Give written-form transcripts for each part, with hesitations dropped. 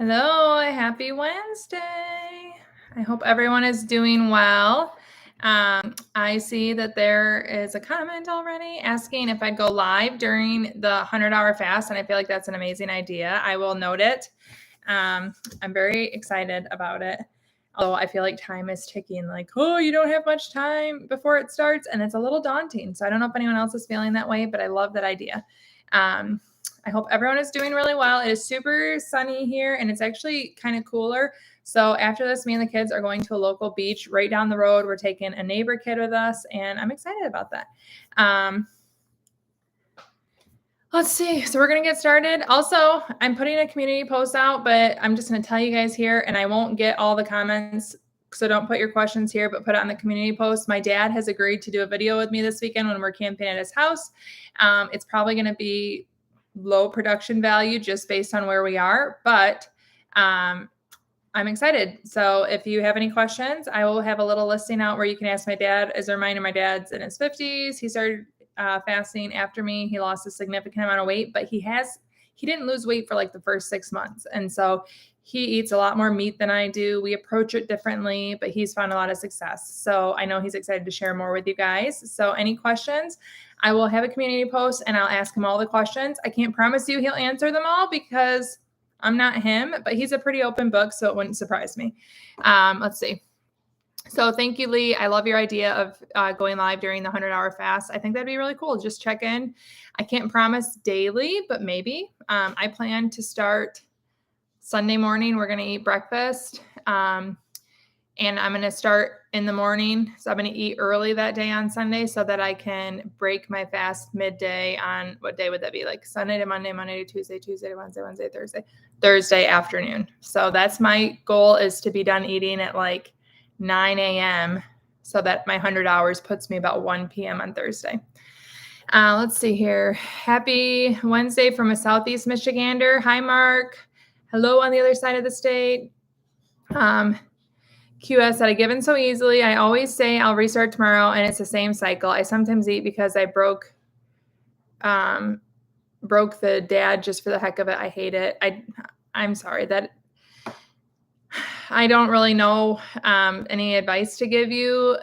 Hello, happy Wednesday. I hope everyone is doing well. I see that there is a comment already asking if I'd go live during the 100-hour fast, and I feel like that's an amazing idea. I will note it. I'm very excited about it. Although I feel like time is ticking, like, oh, you don't have much time before it starts, and it's a little daunting. So I don't know if anyone else is feeling that way, but I love that idea. I hope everyone is doing really well. It is super sunny here, and it's actually kind of cooler. So after this, me and the kids are going to a local beach right down the road. We're taking a neighbor kid with us, and I'm excited about that. Let's see. So we're going to get started. Also, I'm putting a community post out, but I'm just going to tell you guys here, and I won't get all the comments. So don't put your questions here, but put it on the community post. My dad has agreed to do a video with me this weekend when we're camping at his house. It's probably going to be low production value just based on where we are, but I'm excited. So if you have any questions, I will have a little listing out where you can ask my dad. As a reminder, my dad's in his 50s. He started fasting after me. He lost a significant amount of weight, but he didn't lose weight for like the first 6 months. And so he eats a lot more meat than I do. We approach it differently, but he's found a lot of success. So I know he's excited to share more with you guys. So any questions, I will have a community post and I'll ask him all the questions. I can't promise you he'll answer them all because I'm not him, but he's a pretty open book, so it wouldn't surprise me. Let's see. So thank you, Lee. I love your idea of going live during the 100-hour fast. I think that'd be really cool. Just check in. I can't promise daily, but maybe. I plan to start Sunday morning. We're going to eat breakfast. And I'm going to start in the morning. So I'm going to eat early that day on Sunday so that I can break my fast midday on, what day would that be? Like Sunday to Monday, Monday to Tuesday, Tuesday to Wednesday, Thursday afternoon. So that's my goal, is to be done eating at like 9 a.m. so that my 100 hours puts me about 1 p.m. on Thursday. Let's see here. Happy Wednesday from a Southeast Michigander. Hi, Mark. Hello on the other side of the state. QS said, I given so easily. I always say I'll restart tomorrow, and it's the same cycle. I sometimes eat because I broke the dad just for the heck of it. I hate it. I'm sorry that I don't really know any advice to give you.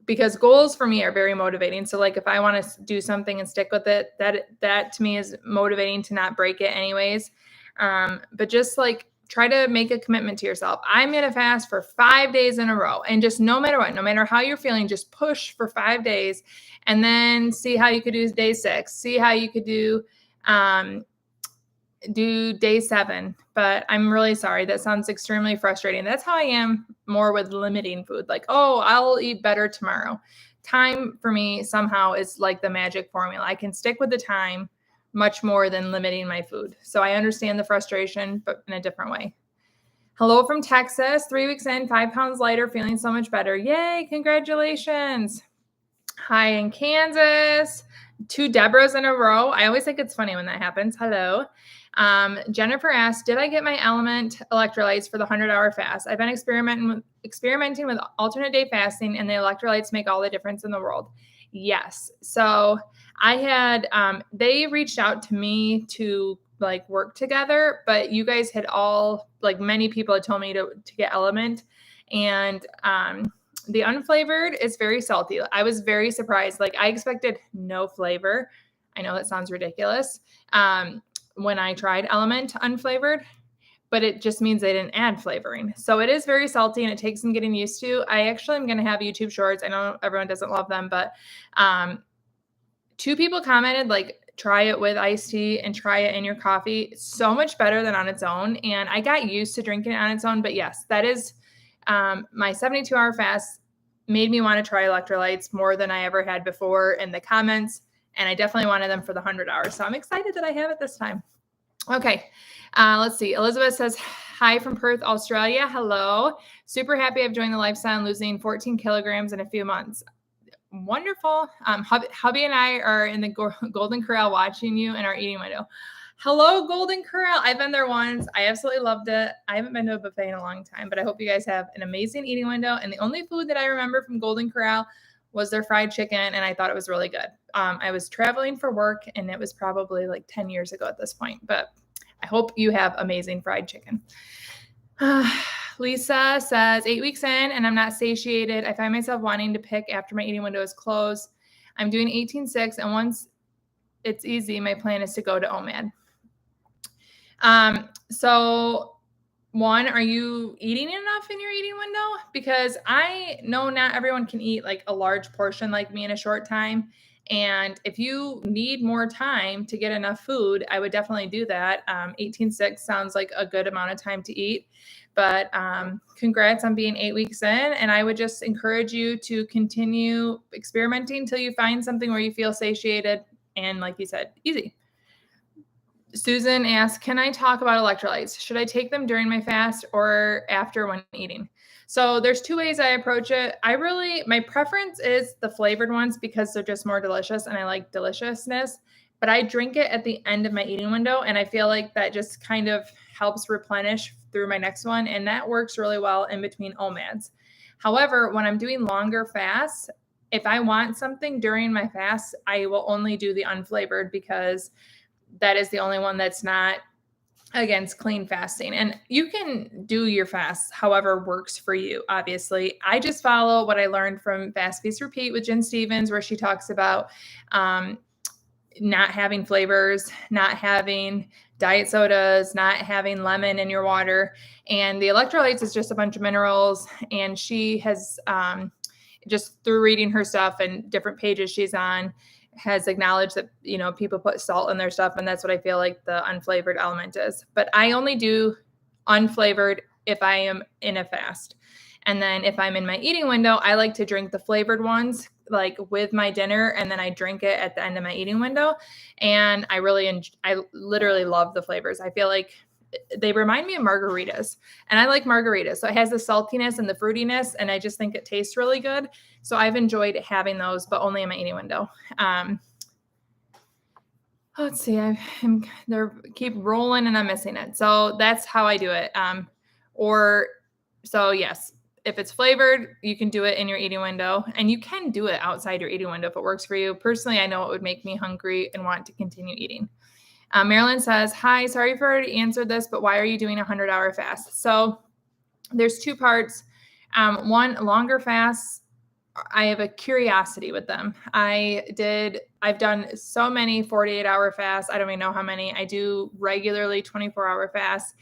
Because goals for me are very motivating. So like if I want to do something and stick with it, that to me is motivating to not break it anyways. But just like, try to make a commitment to yourself. I'm going to fast for 5 days in a row, and just no matter what, no matter how you're feeling, just push for 5 days and then see how you could do day 6, see how you could do day 7. But I'm really sorry. That sounds extremely frustrating. That's how I am more with limiting food. Like, oh, I'll eat better tomorrow. Time for me somehow is like the magic formula. I can stick with the time much more than limiting my food. So I understand the frustration, but in a different way. Hello from Texas, 3 weeks in, 5 pounds lighter, feeling so much better. Yay, congratulations. Hi in Kansas, 2 Deborahs in a row. I always think it's funny when that happens. Hello. Jennifer asked, did I get my element electrolytes for the 100-hour fast? I've been experimenting with alternate day fasting, and the electrolytes make all the difference in the world. Yes. So I had, they reached out to me to like work together, but you guys had all, like many people had told me to get Element, and the unflavored is very salty. I was very surprised. Like I expected no flavor. I know that sounds ridiculous. When I tried Element unflavored, but it just means they didn't add flavoring. So it is very salty and it takes some getting used to. I actually am going to have YouTube shorts. I know everyone doesn't love them, but 2 people commented, like, try it with iced tea and try it in your coffee. It's so much better than on its own. And I got used to drinking it on its own. But yes, that is my 72-hour fast made me want to try electrolytes more than I ever had before in the comments. And I definitely wanted them for the 100 hours. So I'm excited that I have it this time. Okay. Let's see. Elizabeth says, hi from Perth, Australia. Hello. Super happy I've joined the lifestyle and losing 14 kilograms in a few months. Wonderful. Hubby and I are in the Golden Corral watching you in our eating window. Hello, Golden Corral. I've been there once. I absolutely loved it. I haven't been to a buffet in a long time, but I hope you guys have an amazing eating window. And the only food that I remember from Golden Corral was their fried chicken, and I thought it was really good. I was traveling for work, and it was probably like 10 years ago at this point, but I hope you have amazing fried chicken. Lisa says, 8 weeks in and I'm not satiated. I find myself wanting to pick after my eating window is closed. I'm doing 18-6, and once it's easy, my plan is to go to OMAD. So one, are you eating enough in your eating window? Because I know not everyone can eat like a large portion like me in a short time. And if you need more time to get enough food, I would definitely do that. 18-6 sounds like a good amount of time to eat. But congrats on being 8 weeks in. And I would just encourage you to continue experimenting until you find something where you feel satiated and, like you said, easy. Susan asks, can I talk about electrolytes? Should I take them during my fast or after when eating? So there's two ways I approach it. My preference is the flavored ones because they're just more delicious and I like deliciousness, but I drink it at the end of my eating window. And I feel like that just kind of helps replenish through my next one. And that works really well in between OMADs. However, when I'm doing longer fasts, if I want something during my fast, I will only do the unflavored because that is the only one that's not against clean fasting. And you can do your fast however works for you, obviously. I just follow what I learned from Fast Feast Repeat with Jen Stevens, where she talks about not having flavors, not having diet sodas, not having lemon in your water. And the electrolytes is just a bunch of minerals. And she has, just through reading her stuff and different pages she's on, has acknowledged that, people put salt in their stuff. And that's what I feel like the unflavored element is. But I only do unflavored if I am in a fast. And then if I'm in my eating window, I like to drink the flavored ones like with my dinner. And then I drink it at the end of my eating window. And I literally love the flavors. I feel like they remind me of margaritas, and I like margaritas. So it has the saltiness and the fruitiness, and I just think it tastes really good. So I've enjoyed having those, but only in my eating window. Let's see, they keep rolling and I'm missing it. So that's how I do it. So yes, if it's flavored, you can do it in your eating window, and you can do it outside your eating window if it works for you. Personally, I know it would make me hungry and want to continue eating. Marilyn says, hi, sorry if I already answered this, but why are you doing a 100-hour fast? So there's two parts. One, longer fasts, I have a curiosity with them. I've done so many 48-hour fasts. I don't even know how many. I do regularly 24-hour fasts.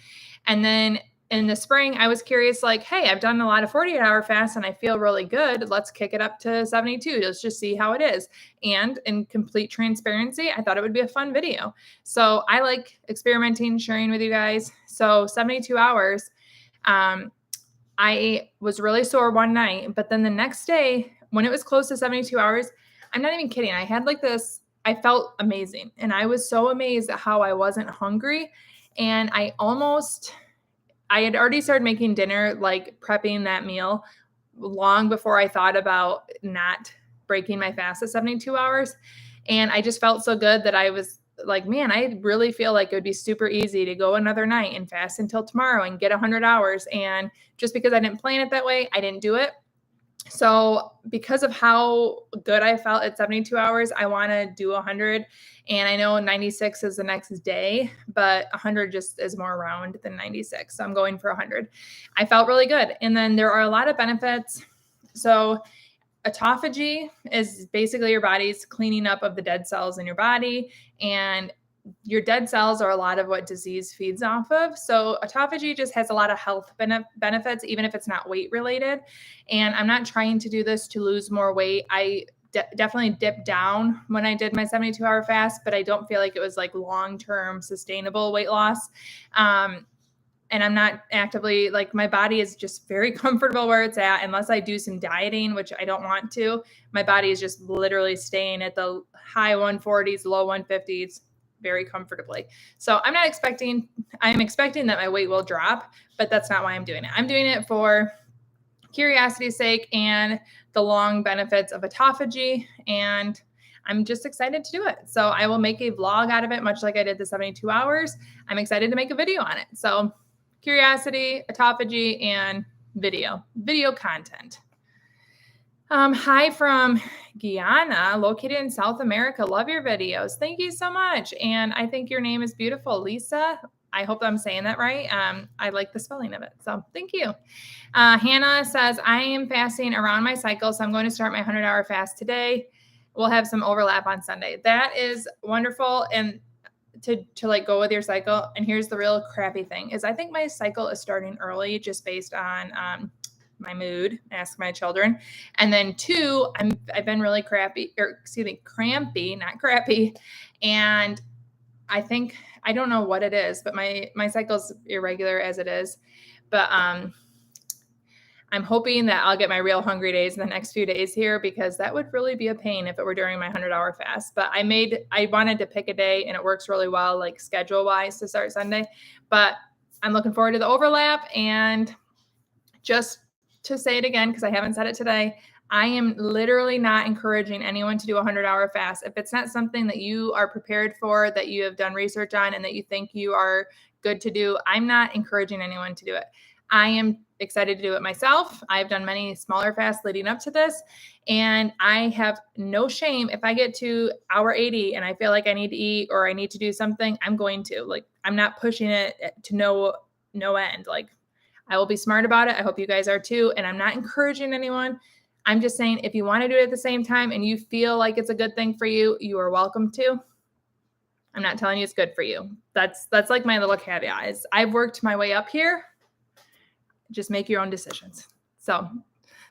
And then in the spring, I was curious, like, hey, I've done a lot of 48-hour fasts and I feel really good. Let's kick it up to 72. Let's just see how it is. And in complete transparency, I thought it would be a fun video. So I like experimenting, sharing with you guys. So 72 hours, I was really sore one night, but then the next day when it was close to 72 hours, I'm not even kidding. I had like this, I felt amazing. And I was so amazed at how I wasn't hungry. And I had already started making dinner, like prepping that meal long before I thought about not breaking my fast at 72 hours. And I just felt so good that I was like, man, I really feel like it would be super easy to go another night and fast until tomorrow and get 100 hours. And just because I didn't plan it that way, I didn't do it. So because of how good I felt at 72 hours, I want to do 100. And I know 96 is the next day, but 100 just is more round than 96. So I'm going for 100. I felt really good. And then there are a lot of benefits. So autophagy is basically your body's cleaning up of the dead cells in your body, and your dead cells are a lot of what disease feeds off of. So autophagy just has a lot of health benefits, even if it's not weight related. And I'm not trying to do this to lose more weight. I definitely dipped down when I did my 72-hour fast, but I don't feel like it was like long-term sustainable weight loss. And I'm not actively, like, my body is just very comfortable where it's at. Unless I do some dieting, which I don't want to, my body is just literally staying at the high 140s, low 150s very comfortably. So I'm expecting that my weight will drop, but that's not why I'm doing it. I'm doing it for curiosity's sake and the long benefits of autophagy. And I'm just excited to do it. So I will make a vlog out of it, much like I did the 72 hours. I'm excited to make a video on it. So curiosity, autophagy, and video content. Hi from Guyana, located in South America. Love your videos. Thank you so much. And I think your name is beautiful, Lisa. I hope I'm saying that right. I like the spelling of it. So thank you. Hannah says, I am fasting around my cycle, so I'm going to start my 100-hour fast today. We'll have some overlap on Sunday. That is wonderful. And to like go with your cycle. And here's the real crappy thing is I think my cycle is starting early just based on my mood, ask my children. And then 2, I've been really crampy, not crappy. And I think, I don't know what it is, but my cycle's irregular as it is. But I'm hoping that I'll get my real hungry days in the next few days here, because that would really be a pain if it were during my 100-hour fast. But I wanted to pick a day, and it works really well, like schedule wise, to start Sunday. But I'm looking forward to the overlap. And just to say it again, because I haven't said it today, I am literally not encouraging anyone to do a 100-hour fast. If it's not something that you are prepared for, that you have done research on, and that you think you are good to do, I'm not encouraging anyone to do it. I am excited to do it myself. I've done many smaller fasts leading up to this, and I have no shame if I get to hour 80 and I feel like I need to eat or I need to do something, I'm going to. Like, I'm not pushing it to no end. Like, I will be smart about it. I hope you guys are too. And I'm not encouraging anyone. I'm just saying, if you want to do it at the same time and you feel like it's a good thing for you, you are welcome to. I'm not telling you it's good for you. That's like my little caveat is I've worked my way up here. Just make your own decisions. So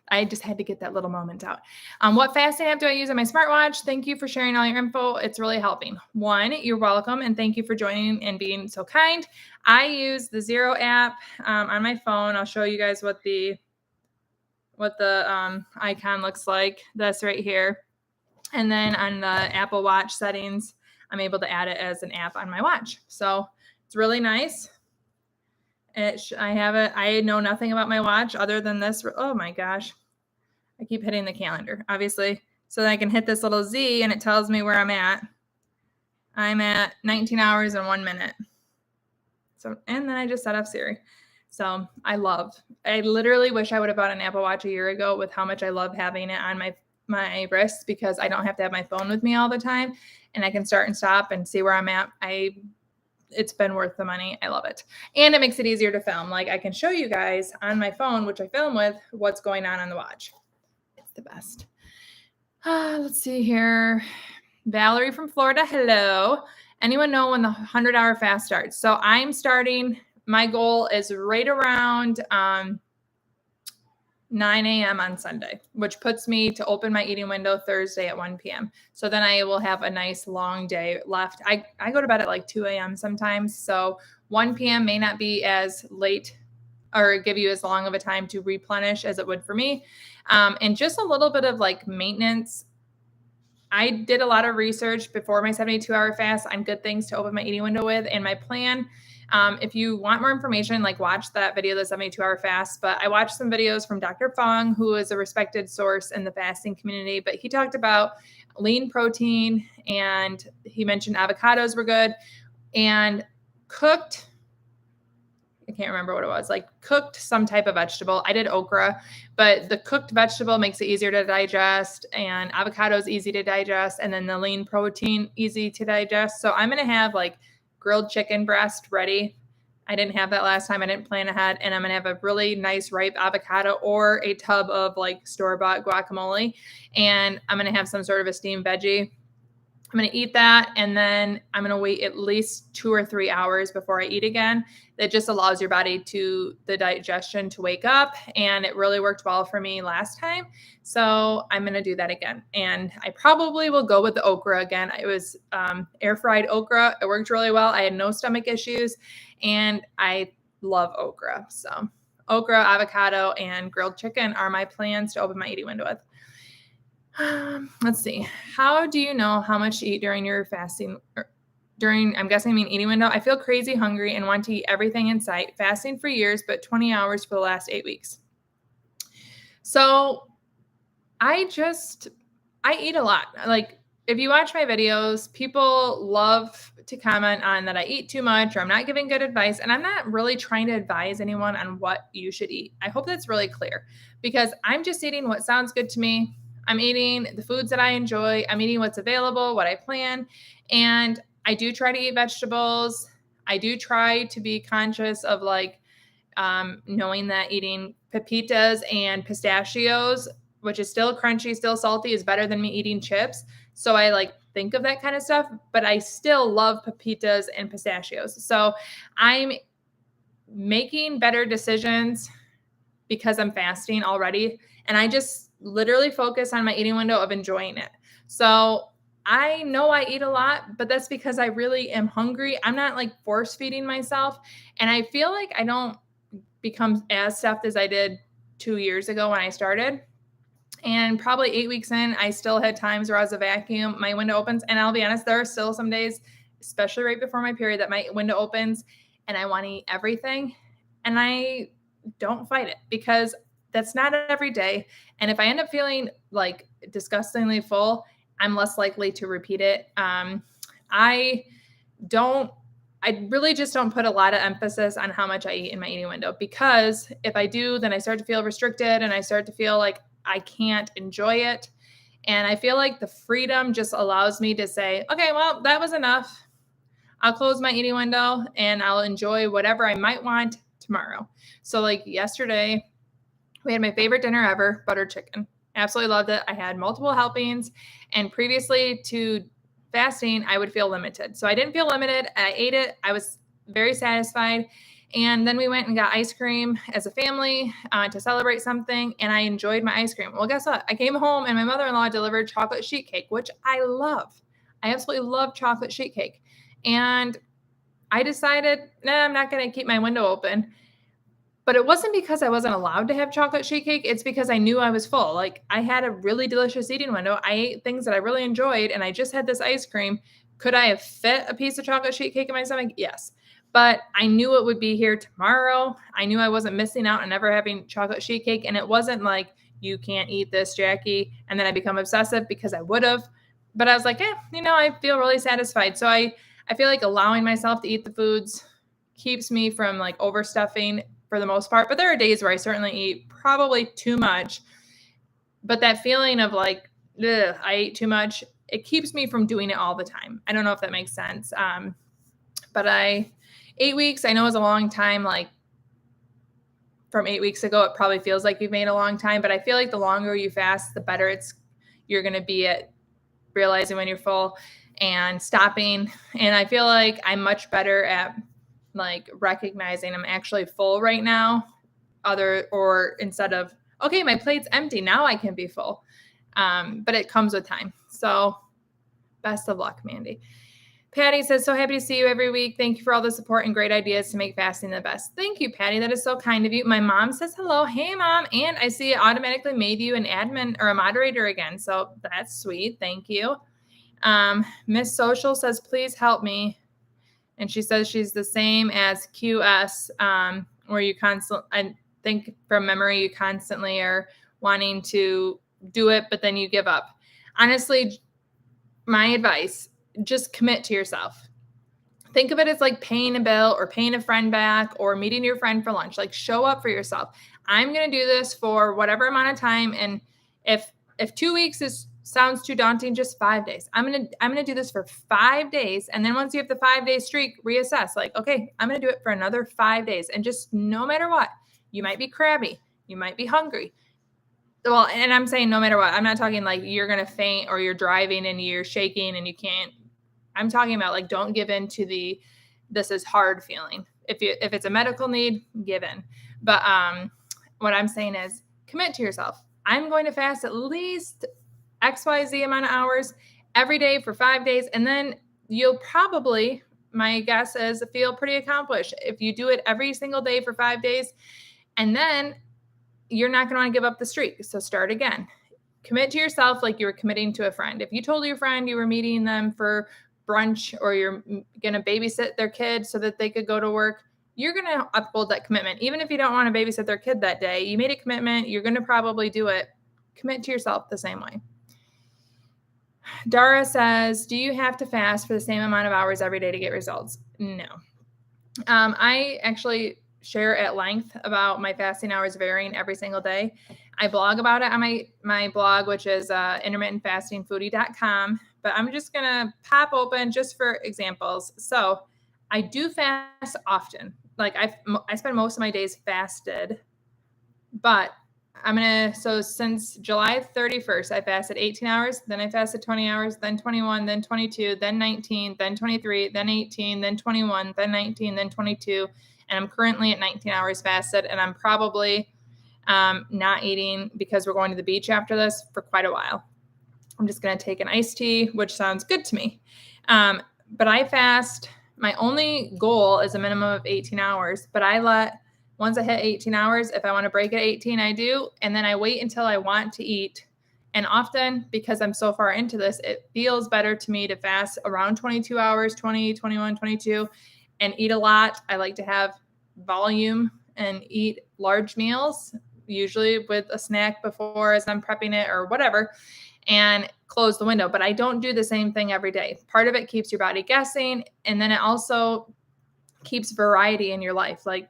I just had to get that little moment out. What fasting app do I use on my smartwatch? Thank you for sharing all your info. It's really helping. 1, you're welcome. And thank you for joining and being so kind. I use the Zero app on my phone. I'll show you guys what the icon looks like. That's right here. And then on the Apple Watch settings, I'm able to add it as an app on my watch. So it's really nice. I have it. I know nothing about my watch other than this. Oh my gosh. I keep hitting the calendar, obviously. So then I can hit this little Z and it tells me where I'm at. I'm at 19 hours and 1 minute. So, and then I just set up Siri. So I literally wish I would have bought an Apple Watch a year ago with how much I love having it on my wrist, because I don't have to have my phone with me all the time, and I can start and stop and see where I'm at. It's been worth the money. I love it. And it makes it easier to film. Like, I can show you guys on my phone, which I film with, what's going on the watch. It's the best. Let's see here. Valerie from Florida. Hello. Anyone know when the 100-hour fast starts? So I'm starting, my goal is right around 9 a.m. on Sunday, which puts me to open my eating window Thursday at 1 p.m. So then I will have a nice long day left. I go to bed at like 2 a.m. sometimes. So 1 p.m. may not be as late or give you as long of a time to replenish as it would for me. And just a little bit of like maintenance. I did a lot of research before my 72-hour fast on good things to open my eating window with. And my plan, if you want more information, like watch that video, the 72-hour fast. But I watched some videos from Dr. Fung, who is a respected source in the fasting community. But he talked about lean protein, and he mentioned avocados were good, and cooked, I can't remember what it was, like cooked some type of vegetable. I did okra, but the cooked vegetable makes it easier to digest, and avocado is easy to digest. And then the lean protein, easy to digest. So I'm going to have like grilled chicken breast ready. I didn't have that last time. I didn't plan ahead. And I'm going to have a really nice ripe avocado or a tub of like store-bought guacamole. And I'm going to have some sort of a steamed veggie. I'm going to eat that, and then I'm going to wait at least 2 or 3 hours before I eat again. That just allows your body the digestion to wake up, and it really worked well for me last time. So I'm going to do that again, and I probably will go with the okra again. It was air fried okra. It worked really well. I had no stomach issues, and I love okra. So okra, avocado, and grilled chicken are my plans to open my eating window with. Let's see. How do you know how much to eat during your fasting? I'm guessing I mean eating window. I feel crazy hungry and want to eat everything in sight. Fasting for years, but 20 hours for the last 8 weeks. So I eat a lot. Like, if you watch my videos, people love to comment on that I eat too much or I'm not giving good advice. And I'm not really trying to advise anyone on what you should eat. I hope that's really clear, because I'm just eating what sounds good to me. I'm eating the foods that I enjoy. I'm eating what's available, what I plan. And I do try to eat vegetables. I do try to be conscious of like knowing that eating pepitas and pistachios, which is still crunchy, still salty, is better than me eating chips. So I like think of that kind of stuff, but I still love pepitas and pistachios. So I'm making better decisions because I'm fasting already. And I just literally focus on my eating window of enjoying it. So I know I eat a lot, but that's because I really am hungry. I'm not like force feeding myself. And I feel like I don't become as stuffed as I did 2 years ago when I started. And probably 8 weeks in, I still had times where I was a vacuum, my window opens. And I'll be honest, there are still some days, especially right before my period, that my window opens and I want to eat everything. And I don't fight it because that's not every day. And if I end up feeling like disgustingly full, I'm less likely to repeat it. I really just don't put a lot of emphasis on how much I eat in my eating window, because if I do, then I start to feel restricted and I start to feel like I can't enjoy it. And I feel like the freedom just allows me to say, okay, well, that was enough. I'll close my eating window and I'll enjoy whatever I might want tomorrow. So like yesterday, we had my favorite dinner ever, butter chicken. Absolutely loved it. I had multiple helpings, and previously to fasting, I would feel limited. So I didn't feel limited. I ate it. I was very satisfied. And then we went and got ice cream as a family to celebrate something, and I enjoyed my ice cream. Well, guess what? I came home and my mother-in-law delivered chocolate sheet cake, which I love. I absolutely love chocolate sheet cake. And I decided, I'm not going to keep my window open. But it wasn't because I wasn't allowed to have chocolate sheet cake. It's because I knew I was full. Like, I had a really delicious eating window. I ate things that I really enjoyed, and I just had this ice cream. Could I have fit a piece of chocolate sheet cake in my stomach? Yes. But I knew it would be here tomorrow. I knew I wasn't missing out on ever having chocolate sheet cake. And it wasn't like, you can't eat this, Jackie. And then I become obsessive, because I would have. But I was like, I feel really satisfied. So I feel like allowing myself to eat the foods keeps me from like overstuffing for the most part. But there are days where I certainly eat probably too much. But that feeling of like, I ate too much, it keeps me from doing it all the time. I don't know if that makes sense. But 8 weeks, I know is a long time. Like, from 8 weeks ago, it probably feels like you've made a long time. But I feel like the longer you fast, the better you're going to be at realizing when you're full and stopping. And I feel like I'm much better at like recognizing I'm actually full right now, instead of, okay, my plate's empty, now I can be full. But it comes with time. So best of luck, Mandy. Patty says, so happy to see you every week. Thank you for all the support and great ideas to make fasting the best. Thank you, Patty. That is so kind of you. My mom says hello. Hey, Mom. And I see it automatically made you an admin or a moderator again. So that's sweet. Thank you. Miss Social says, please help me. And she says she's the same as QS, where you I think from memory, you constantly are wanting to do it, but then you give up. Honestly, my advice, just commit to yourself. Think of it as like paying a bill or paying a friend back or meeting your friend for lunch. Like, show up for yourself. I'm going to do this for whatever amount of time. And if 2 weeks sounds too daunting, just 5 days. I'm going to do this for 5 days. And then once you have the 5-day streak, reassess. Like, okay, I'm going to do it for another 5 days. And just no matter what, you might be crabby. You might be hungry. Well, and I'm saying no matter what. I'm not talking like you're going to faint or you're driving and you're shaking and you can't. I'm talking about like, don't give in to this is hard feeling. If it's a medical need, give in. But what I'm saying is commit to yourself. I'm going to fast at least XYZ amount of hours every day for 5 days. And then you'll probably, my guess is, feel pretty accomplished if you do it every single day for 5 days. And then you're not going to want to give up the streak. So start again. Commit to yourself like you were committing to a friend. If you told your friend you were meeting them for brunch or you're going to babysit their kid so that they could go to work, you're going to uphold that commitment. Even if you don't want to babysit their kid that day, you made a commitment. You're going to probably do it. Commit to yourself the same way. Dara says, do you have to fast for the same amount of hours every day to get results? No. I actually share at length about my fasting hours varying every single day. I blog about it on my blog, which is intermittentfastingfoodie.com. But I'm just going to pop open just for examples. So I do fast often. Like I spend most of my days fasted, but so since July 31st, I fasted 18 hours, then I fasted 20 hours, then 21, then 22, then 19, then 23, then 18, then 21, then 19, then 22. And I'm currently at 19 hours fasted, and I'm probably not eating because we're going to the beach after this for quite a while. I'm just going to take an iced tea, which sounds good to me. But I fast. My only goal is a minimum of 18 hours, but once I hit 18 hours, if I want to break at 18, I do. And then I wait until I want to eat. And often, because I'm so far into this, it feels better to me to fast around 22 hours, 20, 21, 22, and eat a lot. I like to have volume and eat large meals, usually with a snack before as I'm prepping it or whatever, and close the window. But I don't do the same thing every day. Part of it keeps your body guessing, and then it also keeps variety in your life. Like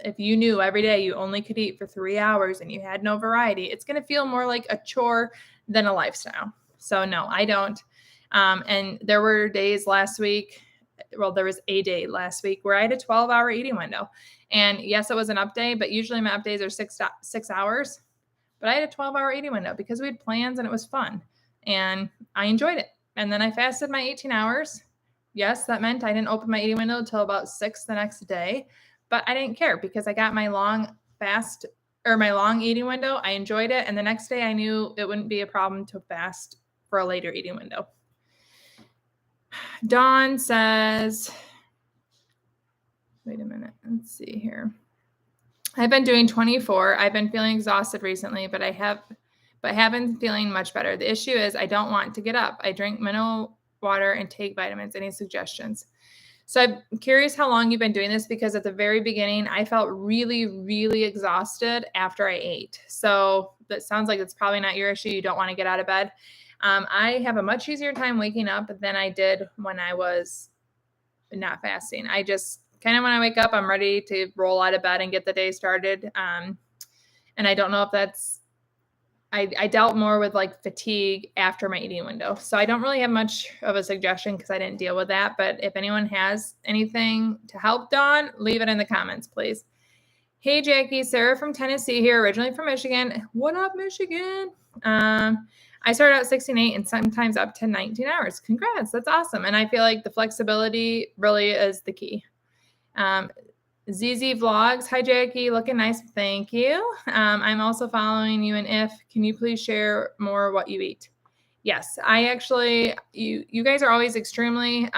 if you knew every day you only could eat for 3 hours and you had no variety, it's going to feel more like a chore than a lifestyle. So no, I don't. And there were days last week. Well, there was a day last week where I had a 12-hour eating window. And yes, it was an up day, but usually my up days are 6 hours. But I had a 12-hour eating window because we had plans and it was fun. And I enjoyed it. And then I fasted my 18 hours. Yes, that meant I didn't open my eating window until about 6 the next day. But I didn't care because I got my long eating window. I enjoyed it. And the next day I knew it wouldn't be a problem to fast for a later eating window. Dawn says, wait a minute. Let's see here. I've been doing 24. I've been feeling exhausted recently, but have been feeling much better. The issue is I don't want to get up. I drink mineral water and take vitamins. Any suggestions? So I'm curious how long you've been doing this, because at the very beginning, I felt really, really exhausted after I ate. So that sounds like it's probably not your issue. You don't want to get out of bed. I have a much easier time waking up than I did when I was not fasting. I just kind of, when I wake up, I'm ready to roll out of bed and get the day started. And I don't know if that's, I dealt more with like fatigue after my eating window. So I don't really have much of a suggestion because I didn't deal with that. But if anyone has anything to help Dawn, leave it in the comments, please. Hey, Jackie, Sarah from Tennessee here, originally from Michigan. What up, Michigan? I started out 16-8 and sometimes up to 19 hours. Congrats. That's awesome. And I feel like the flexibility really is the key. ZZ Vlogs. Hi, Jackie. Looking nice. Thank you. I'm also following you. And can you please share more what you eat? Yes, I actually, you guys are always extremely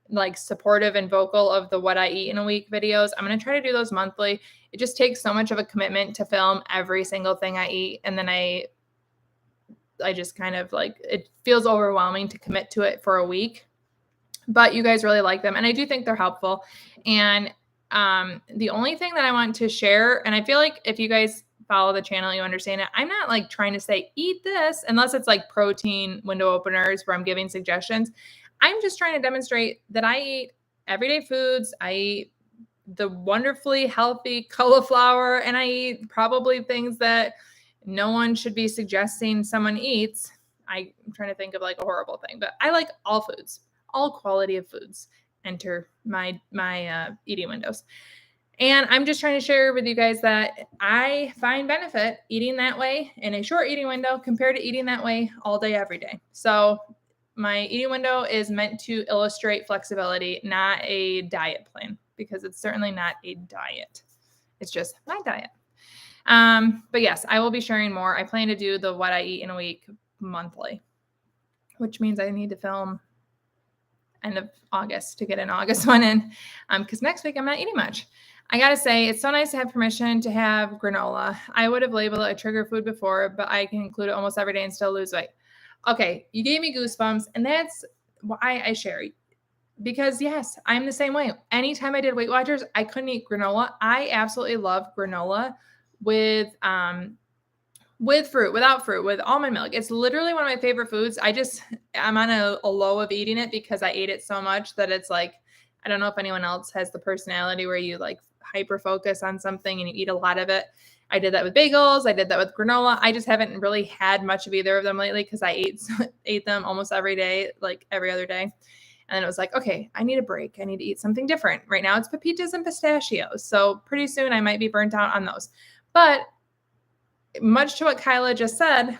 like supportive and vocal of the what I eat in a week videos. I'm going to try to do those monthly. It just takes so much of a commitment to film every single thing I eat. And then I just kind of like, it feels overwhelming to commit to it for a week. But you guys really like them, and I do think they're helpful. And the only thing that I want to share, and I feel like if you guys follow the channel, you understand it. I'm not like trying to say, eat this, unless it's like protein window openers where I'm giving suggestions. I'm just trying to demonstrate that I eat everyday foods. I eat the wonderfully healthy cauliflower, and I eat probably things that no one should be suggesting someone eats. I'm trying to think of like a horrible thing, but I like all foods. All quality of foods enter my eating windows. And I'm just trying to share with you guys that I find benefit eating that way in a short eating window compared to eating that way all day, every day. So my eating window is meant to illustrate flexibility, not a diet plan, because it's certainly not a diet. It's just my diet. But yes, I will be sharing more. I plan to do the what I eat in a week monthly, which means I need to film end of August to get an August one in, because next week I'm not eating much. I gotta say, it's so nice to have permission to have granola. I would have labeled it a trigger food before, but I can include it almost every day and still lose weight. Okay, you gave me goosebumps, and that's why I share. Because yes, I'm the same way. Anytime I did Weight Watchers, I couldn't eat granola. I absolutely love granola with fruit, without fruit, with almond milk. It's literally one of my favorite foods. I'm on a low of eating it because I ate it so much that it's like, I don't know if anyone else has the personality where you like hyper focus on something and you eat a lot of it. I did that with bagels. I did that with granola. I just haven't really had much of either of them lately because I ate them almost every day, like every other day. And then it was like, okay, I need a break. I need to eat something different. Right now it's pepitas and pistachios. So pretty soon I might be burnt out on those. But much to what Kyla just said,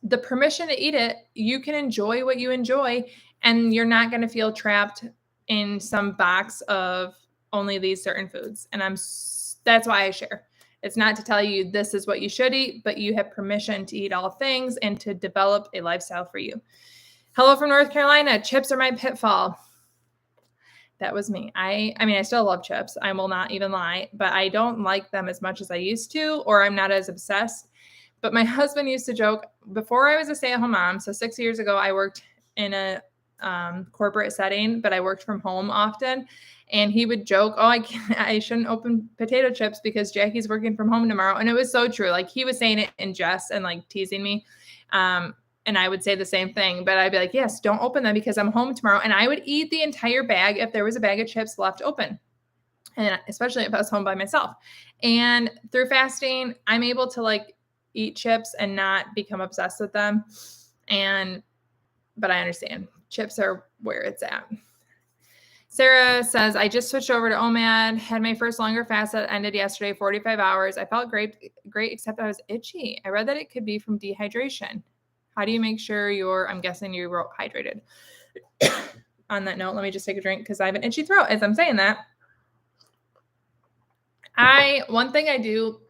the permission to eat it, you can enjoy what you enjoy, and you're not going to feel trapped in some box of only these certain foods. And that's why I share. It's not to tell you this is what you should eat, but you have permission to eat all things and to develop a lifestyle for you. Hello from North Carolina. Chips are my pitfall. That was me. I mean, I still love chips. I will not even lie, but I don't like them as much as I used to, or I'm not as obsessed. But my husband used to joke before I was a stay-at-home mom. So 6 years ago, I worked in a corporate setting, but I worked from home often. And he would joke, oh, I shouldn't open potato chips because Jackie's working from home tomorrow. And it was so true. Like he was saying it in jest and like teasing me. And I would say the same thing, but I'd be like, yes, don't open them because I'm home tomorrow. And I would eat the entire bag if there was a bag of chips left open. And especially if I was home by myself. And through fasting, I'm able to like eat chips and not become obsessed with them. But I understand chips are where it's at. Sarah says, I just switched over to OMAD, had my first longer fast that ended yesterday, 45 hours. I felt great, except I was itchy. I read that it could be from dehydration. How do you make sure I'm guessing you wrote hydrated. On that note, let me just take a drink because I have an itchy throat as I'm saying that. One thing I do,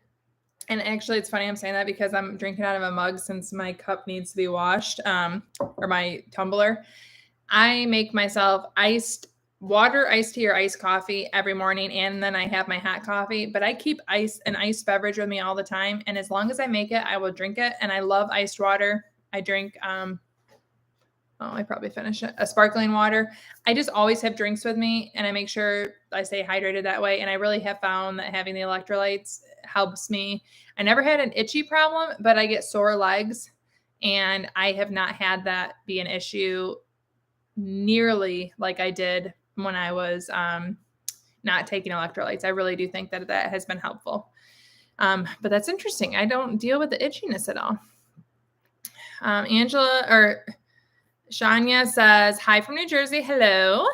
and actually it's funny I'm saying that because I'm drinking out of a mug since my cup needs to be washed, or my tumbler. I make myself iced tea or iced coffee every morning, and then I have my hot coffee, but I keep an iced beverage with me all the time. And as long as I make it, I will drink it. And I love iced water. I drink, I probably finished it, a sparkling water. I just always have drinks with me, and I make sure I stay hydrated that way. And I really have found that having the electrolytes helps me. I never had an itchy problem, but I get sore legs, and I have not had that be an issue nearly like I did when I was not taking electrolytes. I really do think that has been helpful. But that's interesting. I don't deal with the itchiness at all. Shania says, hi from New Jersey. Hello.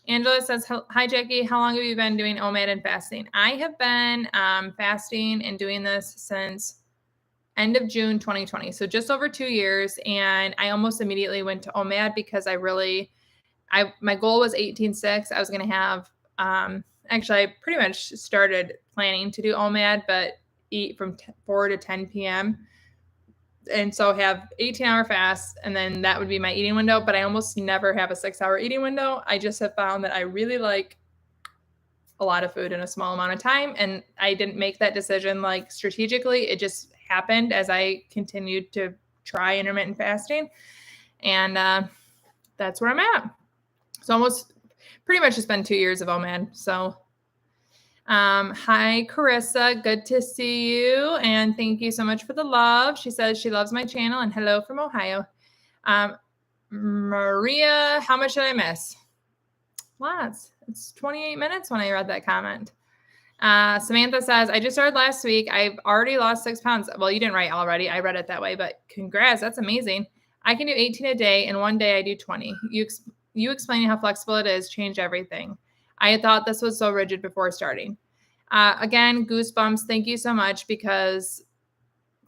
Angela says, hi, Jackie. How long have you been doing OMAD and fasting? I have been fasting and doing this since end of June 2020. So just over 2 years. And I almost immediately went to OMAD because my goal was 18.6. I was going to have, actually, I pretty much started planning to do OMAD, but eat from 4 to 10 p.m. And so have 18-hour fast, and then that would be my eating window. But I almost never have a 6-hour eating window. I just have found that I really like a lot of food in a small amount of time. And I didn't make that decision like strategically. It just happened as I continued to try intermittent fasting. And that's where I'm at. So pretty much it's been 2 years of OMAD. So hi, Carissa. Good to see you. And thank you so much for the love. She says she loves my channel, and hello from Ohio. Maria, how much did I miss? Lots. It's 28 minutes when I read that comment. Samantha says, I just started last week. I've already lost 6 pounds. Well, you didn't write already. I read it that way, but congrats. That's amazing. I can do 18 a day, and one day I do 20. You explaining how flexible it is changed everything. I thought this was so rigid before starting. Again, goosebumps. Thank you so much, because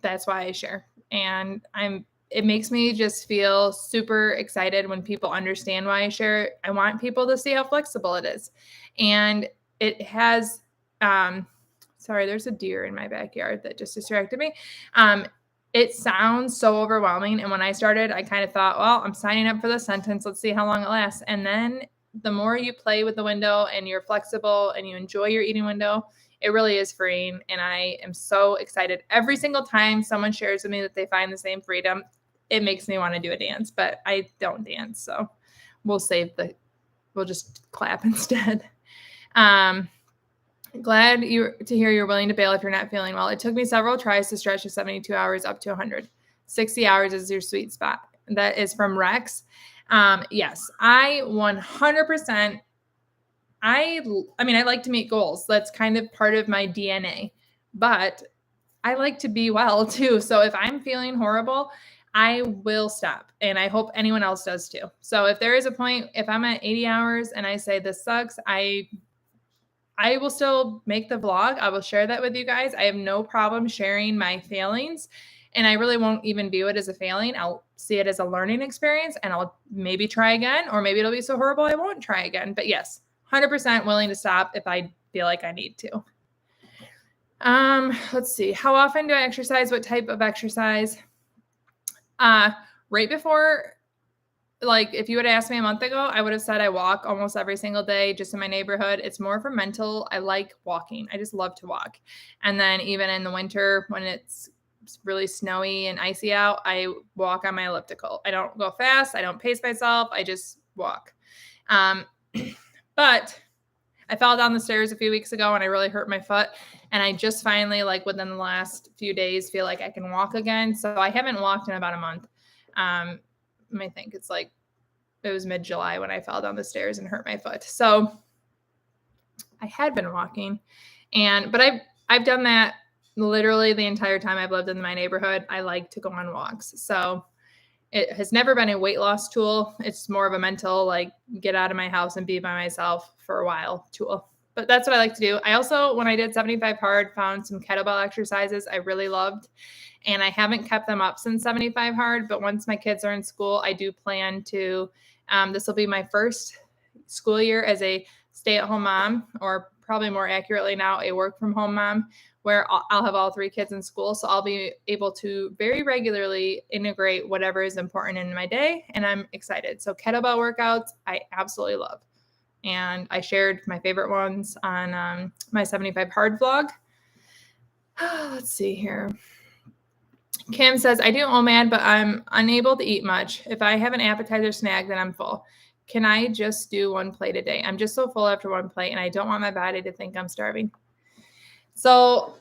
that's why I share. And it makes me just feel super excited when people understand why I share. I want people to see how flexible it is. And it has, sorry, there's a deer in my backyard that just distracted me. It sounds so overwhelming. And when I started, I kind of thought, well, I'm signing up for this sentence. Let's see how long it lasts. And then the more you play with the window and you're flexible and you enjoy your eating window, it really is freeing. And I am so excited. Every single time someone shares with me that they find the same freedom, it makes me want to do a dance, but I don't dance. So we'll just clap instead. Glad to hear you're willing to bail if you're not feeling well. It took me several tries to stretch to 72 hours up to 100. 60 hours is your sweet spot. That is from Rex. Yes, I 100%. I like to meet goals. That's kind of part of my DNA, but I like to be well too. So if I'm feeling horrible, I will stop. And I hope anyone else does too. So if there is a point, if I'm at 80 hours and I say this sucks, I will still make the vlog. I will share that with you guys. I have no problem sharing my failings, and I really won't even view it as a failing. I'll see it as a learning experience, and I'll maybe try again, or maybe it'll be so horrible I won't try again. But yes, 100% willing to stop if I feel like I need to. Let's see. How often do I exercise? What type of exercise? Right before, like, if you would have asked me a month ago, I would have said I walk almost every single day just in my neighborhood. It's more for mental. I like walking. I just love to walk. And then even in the winter when it's really snowy and icy out, I walk on my elliptical. I don't go fast. I don't pace myself. I just walk. But I fell down the stairs a few weeks ago and I really hurt my foot. And I just finally, like within the last few days, feel like I can walk again. So I haven't walked in about a month. I think it's like, it was mid-July when I fell down the stairs and hurt my foot. So I had been walking, but I've done that literally the entire time I've lived in my neighborhood. I like to go on walks. So it has never been a weight loss tool. It's more of a mental, like, get out of my house and be by myself for a while tool. But that's what I like to do. I also, when I did 75 hard, found some kettlebell exercises I really loved. And I haven't kept them up since 75 hard. But once my kids are in school, I do plan to, this will be my first school year as a stay-at-home mom, or probably more accurately now, a work-from-home mom, where I'll have all 3 kids in school. So I'll be able to very regularly integrate whatever is important in my day. And I'm excited. So kettlebell workouts, I absolutely love. And I shared my favorite ones on my 75 hard vlog. Let's see here. Kim says, I do OMAD, but I'm unable to eat much. If I have an appetizer snack, then I'm full. Can I just do 1 plate a day? I'm just so full after 1 plate, and I don't want my body to think I'm starving. So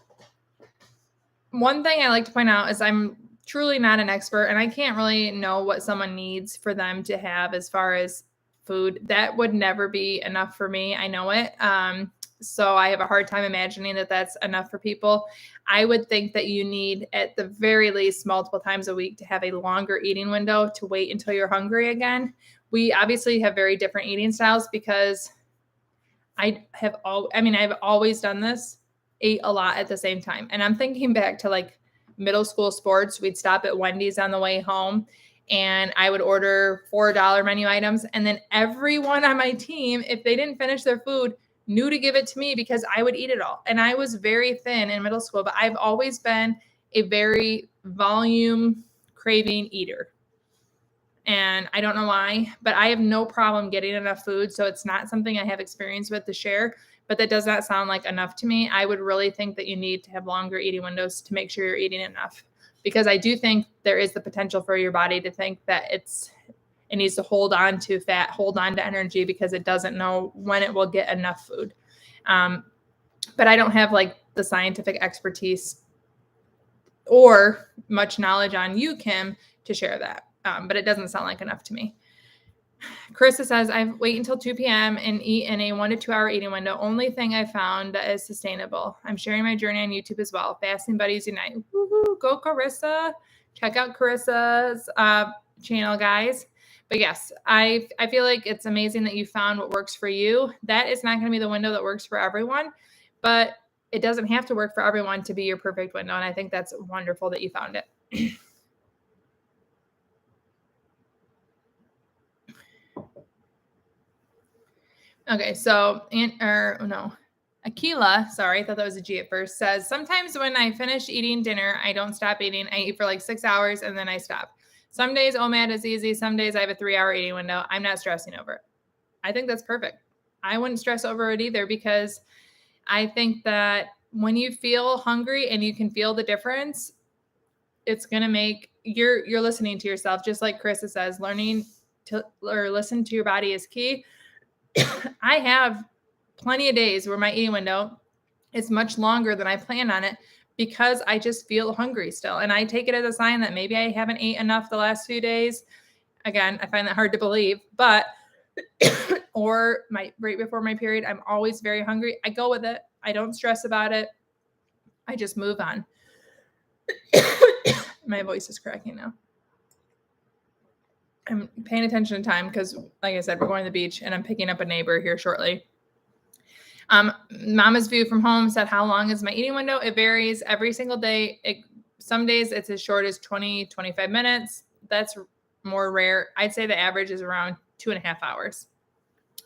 one thing I like to point out is I'm truly not an expert, and I can't really know what someone needs for them to have as far as food. That would never be enough for me. I know it. So I have a hard time imagining that that's enough for people. I would think that you need at the very least multiple times a week to have a longer eating window to wait until you're hungry again. We obviously have very different eating styles because I've always done this, ate a lot at the same time. And I'm thinking back to like middle school sports. We'd stop at Wendy's on the way home and I would order $4 menu items. And then everyone on my team, if they didn't finish their food, knew to give it to me because I would eat it all. And I was very thin in middle school, but I've always been a very volume craving eater. And I don't know why, but I have no problem getting enough food. So it's not something I have experience with to share, but that does not sound like enough to me. I would really think that you need to have longer eating windows to make sure you're eating enough, because I do think there is the potential for your body to think that it needs to hold on to fat, hold on to energy, because it doesn't know when it will get enough food. But I don't have like the scientific expertise or much knowledge on you, Kim, to share that. But it doesn't sound like enough to me. Carissa says, I wait until 2 p.m. and eat in a 1 to 2 hour eating window. Only thing I found that is sustainable. I'm sharing my journey on YouTube as well. Fasting Buddies Unite. Woo-hoo, go Carissa. Check out Carissa's channel, guys. But yes, I feel like it's amazing that you found what works for you. That is not going to be the window that works for everyone, but it doesn't have to work for everyone to be your perfect window. And I think that's wonderful that you found it. Okay, so Akila, sorry, I thought that was a G at first, says, sometimes when I finish eating dinner, I don't stop eating. I eat for like 6 hours and then I stop. Some days OMAD is easy. Some days I have a 3-hour eating window. I'm not stressing over it. I think that's perfect. I wouldn't stress over it either, because I think that when you feel hungry and you can feel the difference, it's going to make you're listening to yourself. Just like Carissa says, learning to or listen to your body is key. I have plenty of days where my eating window is much longer than I plan on it, because I just feel hungry still. And I take it as a sign that maybe I haven't ate enough the last few days. Again, I find that hard to believe, but or right before my period, I'm always very hungry. I go with it. I don't stress about it. I just move on. My voice is cracking now. I'm paying attention to time because, like I said, we're going to the beach and I'm picking up a neighbor here shortly. Mama's View from Home said, how long is my eating window? It varies every single day. Some days it's as short as 20, 25 minutes. That's more rare. I'd say the average is around 2.5 hours,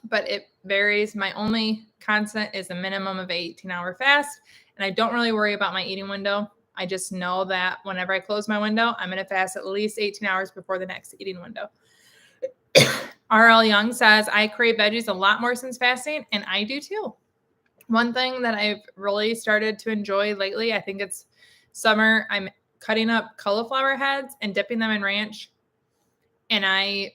but it varies. My only constant is a minimum of 18-hour fast. And I don't really worry about my eating window. I just know that whenever I close my window, I'm going to fast at least 18 hours before the next eating window. RL Young says, I crave veggies a lot more since fasting, and I do too. One thing that I've really started to enjoy lately, I think it's summer, I'm cutting up cauliflower heads and dipping them in ranch, and I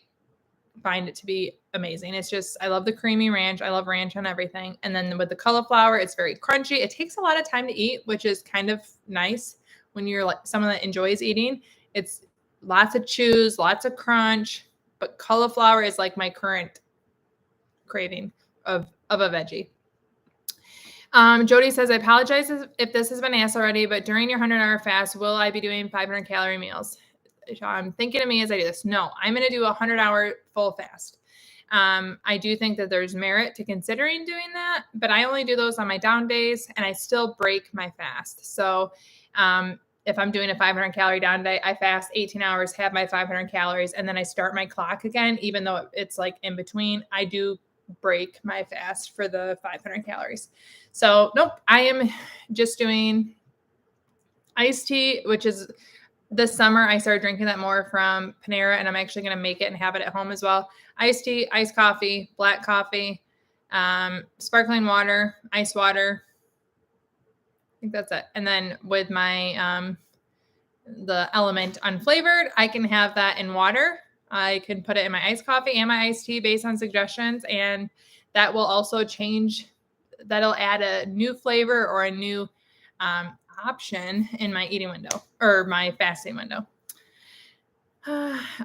find it to be amazing. It's just, I love the creamy ranch. I love ranch on everything. And then with the cauliflower, it's very crunchy. It takes a lot of time to eat, which is kind of nice when you're like someone that enjoys eating. It's lots of chews, lots of crunch, but cauliflower is like my current craving of a veggie. Jody says, I apologize if this has been asked already, but during your 100-hour fast, will I be doing 500-calorie meals? Thinking of me as I do this. No, I'm going to do a 100-hour full fast. I do think that there's merit to considering doing that, but I only do those on my down days and I still break my fast. So if I'm doing a 500-calorie down day, I fast 18 hours, have my 500 calories, and then I start my clock again, even though it's like in between. I do break my fast for the 500 calories. So nope, I am just doing iced tea, which is this summer I started drinking that more from Panera, and I'm actually going to make it and have it at home as well. Iced tea, iced coffee, black coffee, sparkling water, ice water. I think that's it. And then with my the Element unflavored, I can have that in water. I can put it in my iced coffee and my iced tea based on suggestions, and that will also change. That'll add a new flavor or a new option in my eating window or my fasting window.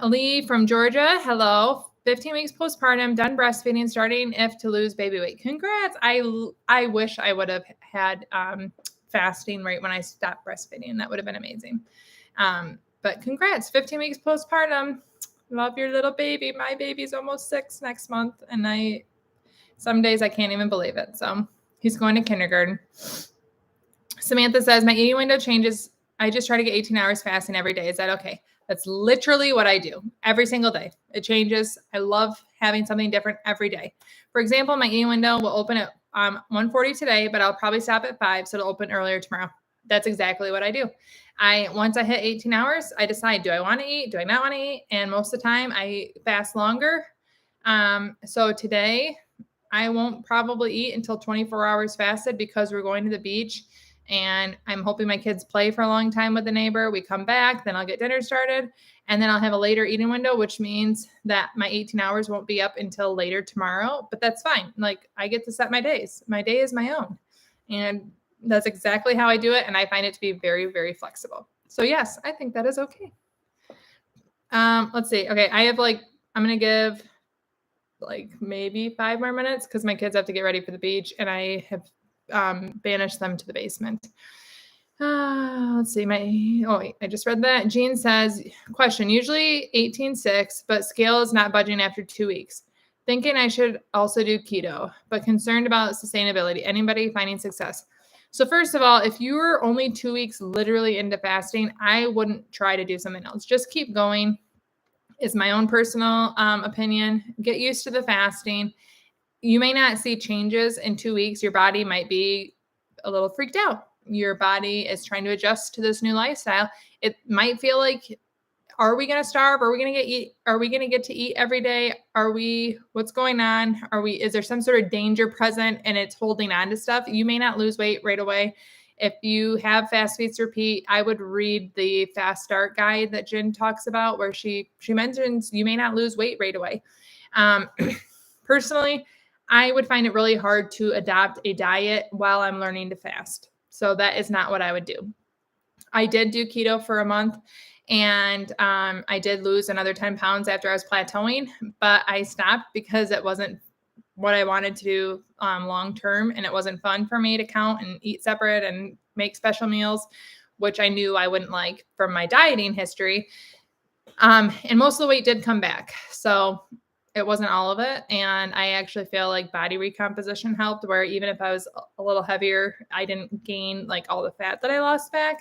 Ali from Georgia, hello. 15 weeks postpartum, done breastfeeding, starting if to lose baby weight. Congrats. I wish I would have had fasting right when I stopped breastfeeding. That would have been amazing. But congrats, 15 weeks postpartum. Love your little baby. My baby's almost 6 next month, and some days I can't even believe it. So he's going to kindergarten. Samantha says, my eating window changes. I just try to get 18 hours fasting every day. Is that okay? That's literally what I do every single day. It changes. I love having something different every day. For example, my eating window will open at 1:40 today, but I'll probably stop at 5, so it'll open earlier tomorrow. That's exactly what I do. Once I hit 18 hours, I decide, do I want to eat? Do I not want to eat? And most of the time I fast longer. So today I won't probably eat until 24 hours fasted because we're going to the beach and I'm hoping my kids play for a long time with the neighbor. We come back, then I'll get dinner started, and then I'll have a later eating window, which means that my 18 hours won't be up until later tomorrow, but that's fine. Like, I get to set my days. My day is my own. And that's exactly how I do it. And I find it to be very, very flexible. So yes, I think that is okay. Let's see. Okay. I'm going to give maybe 5 more minutes because my kids have to get ready for the beach and I have banished them to the basement. Let's see. I just read that. Jean says, question, usually 18.6, but scale is not budging after 2 weeks. Thinking I should also do keto, but concerned about sustainability. Anybody finding success? So first of all, if you were only 2 weeks literally into fasting, I wouldn't try to do something else. Just keep going. Is my own personal opinion. Get used to the fasting. You may not see changes in 2 weeks. Your body might be a little freaked out. Your body is trying to adjust to this new lifestyle. It might feel like, are we going to starve? Are we going to get to eat every day? What's going on? Is there some sort of danger present and it's holding on to stuff? You may not lose weight right away. If you have fast feast repeat, I would read the fast start guide that Jen talks about where she mentions you may not lose weight right away. Personally, I would find it really hard to adopt a diet while I'm learning to fast. So that is not what I would do. I did do keto for a month and I did lose another 10 pounds after I was plateauing, but I stopped because it wasn't what I wanted to do long-term. And it wasn't fun for me to count and eat separate and make special meals, which I knew I wouldn't like from my dieting history. And most of the weight did come back. So it wasn't all of it. And I actually feel like body recomposition helped, where even if I was a little heavier, I didn't gain like all the fat that I lost back.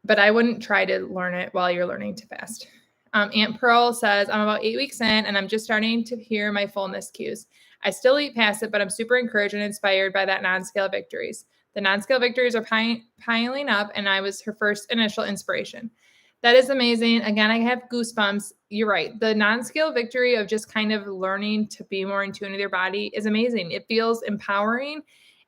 But I wouldn't try to learn it while you're learning to fast. Aunt Pearl says, I'm about 8 weeks in and I'm just starting to hear my fullness cues. I still eat past it, but I'm super encouraged and inspired by that non-scale victories. The non-scale victories are piling up, and I was her first initial inspiration. That is amazing. Again, I have goosebumps. You're right. The non-scale victory of just kind of learning to be more in tune with your body is amazing. It feels empowering,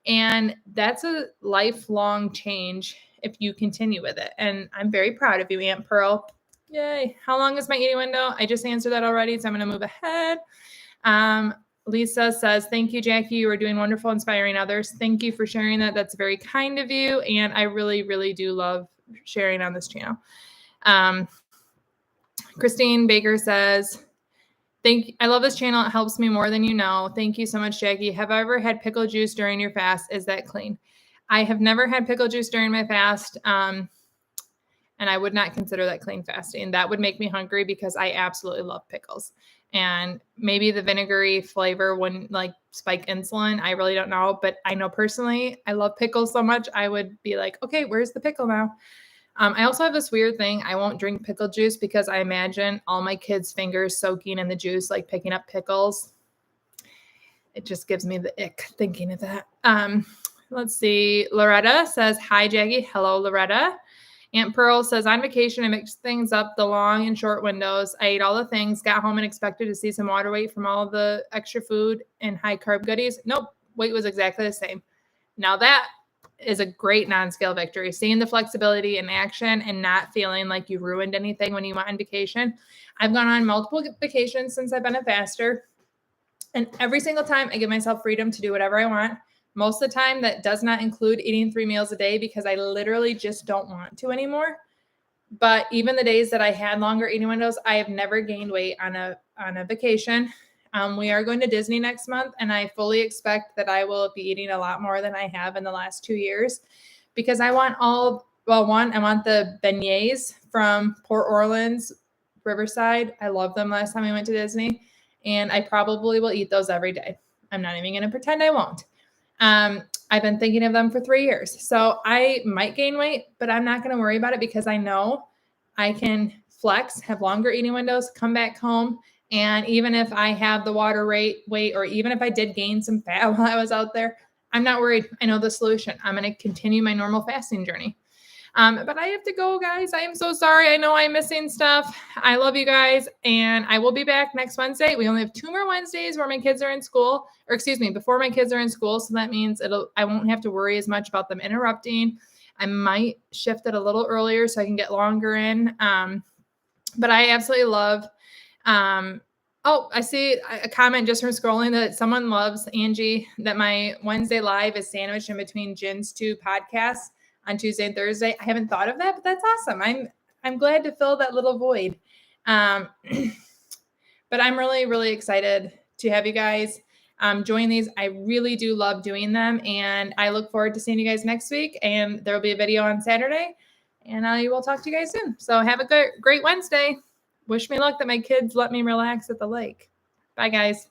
and that's a lifelong change if you continue with it. And I'm very proud of you, Aunt Pearl. Yay. How long is my eating window? I just answered that already, so I'm going to move ahead. Lisa says, thank you, Jackie. You are doing wonderful, inspiring others. Thank you for sharing that. That's very kind of you. And I really, really do love sharing on this channel. Christine Baker says, I love this channel. It helps me more than you know. Thank you so much, Jackie. Have I ever had pickle juice during your fast? Is that clean? I have never had pickle juice during my fast. And I would not consider that clean fasting. That would make me hungry because I absolutely love pickles. And maybe the vinegary flavor wouldn't like spike insulin. I really don't know. But I know personally, I love pickles so much. I would be like, okay, where's the pickle now? I also have this weird thing. I won't drink pickle juice because I imagine all my kids' fingers soaking in the juice, like picking up pickles. It just gives me the ick thinking of that. Let's see. Loretta says, hi, Jackie. Hello, Loretta. Aunt Pearl says, on vacation, I mixed things up, the long and short windows. I ate all the things, got home and expected to see some water weight from all the extra food and high carb goodies. Nope. Weight was exactly the same. Now that is a great non-scale victory. Seeing the flexibility in action and not feeling like you ruined anything when you went on vacation. I've gone on multiple vacations since I've been a faster. And every single time I give myself freedom to do whatever I want. Most of the time, that does not include eating 3 meals a day because I literally just don't want to anymore. But even the days that I had longer eating windows, I have never gained weight on a vacation. We are going to Disney next month, and I fully expect that I will be eating a lot more than I have in the last 2 years because I want I want the beignets from Port Orleans, Riverside. I love them last time we went to Disney, and I probably will eat those every day. I'm not even going to pretend I won't. I've been thinking of them for 3 years. So I might gain weight, but I'm not going to worry about it because I know I can flex, have longer eating windows, come back home. And even if I have the water weight, or even if I did gain some fat while I was out there, I'm not worried. I know the solution. I'm going to continue my normal fasting journey. But I have to go, guys. I am so sorry. I know I'm missing stuff. I love you guys. And I will be back next Wednesday. We only have 2 more Wednesdays where my kids are in school, before my kids are in school. So that means I won't have to worry as much about them interrupting. I might shift it a little earlier so I can get longer in. But I absolutely love, I see a comment just from scrolling that someone loves, Angie, that my Wednesday live is sandwiched in between Jin's 2 podcasts on Tuesday and Thursday. I haven't thought of that, but that's awesome. I'm glad to fill that little void. But I'm really, really excited to have you guys join these. I really do love doing them, and I look forward to seeing you guys next week. And there will be a video on Saturday, and I will talk to you guys soon. So have a great Wednesday. Wish me luck that my kids let me relax at the lake. Bye, guys.